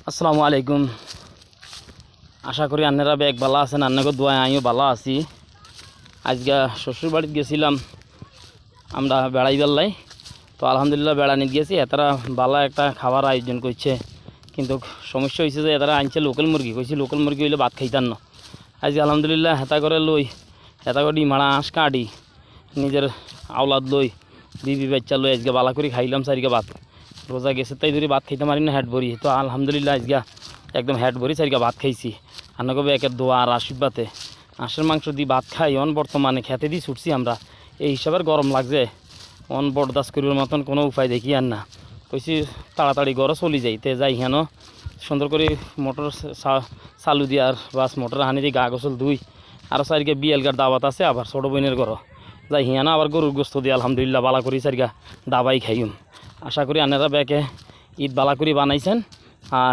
আসসালামু আলাইকুম। আশা করি আন্নারা ব্যাগ ভালো আছেন, আন্নাকে দোয়া আমিও ভালো আছি। আজকে শ্বশুর বাড়িতে গেছিলাম আমরা বেড়াই বেল্লাই, তো আলহামদুলিল্লাহ বেড়ানি গিয়েছি। এতারা ভালো একটা খাবার আয়োজন করছে, কিন্তু সমস্যা হয়েছে যে এতারা আনছে লোকাল মুরগি। কইছি লোকাল মুরগি হইলে ভাত খাইতাম না। আজকে আলহামদুলিল্লাহ হেতা করে লই, হেতা করে ডিমাড়া হাঁস কাটি নিজের আওলাদ লই বিবি বাচ্চা লই আজকে বালা করে খাইলাম। চারিকে ভাত রোজা গেছে তাই ধরে ভাত খাইতে পারি না, হেড ভরি। তো আলহামদুলিল্লাহ আজকে একদম হেড ভরি চারিকে ভাত খাইছি। আন্না কবে একের দোয়া আর আশীর্বাদে হাঁসের মাংস দিয়ে ভাত খাই। বর্তমানে খেতে দিয়ে ছুটছি আমরা, এই হিসাবের গরম লাগছে। বরদাস্ত করিবার মতন কোনো উপায় দেখি আর না। কইছি তাড়াতাড়ি ঘরে চলি যাই, তে যাই হেন সুন্দর করে মোটর চালু দিয়ে আর বাস মোটর হানি দিয়ে গা গোসল ধুই। আরও চারিকে বিয়েলগার দাওয়াত আছে, আবার ছোটো বোনের ঘর যাই হিয়ানা আবার গরুর গোস্ত দিয়ে আলহামদুলিল্লাহ বালা করি চারিকা দাবাই খাইম। আশা করি আনারা ব্যাকে ঈদ বালা করে বানাইছেন। আর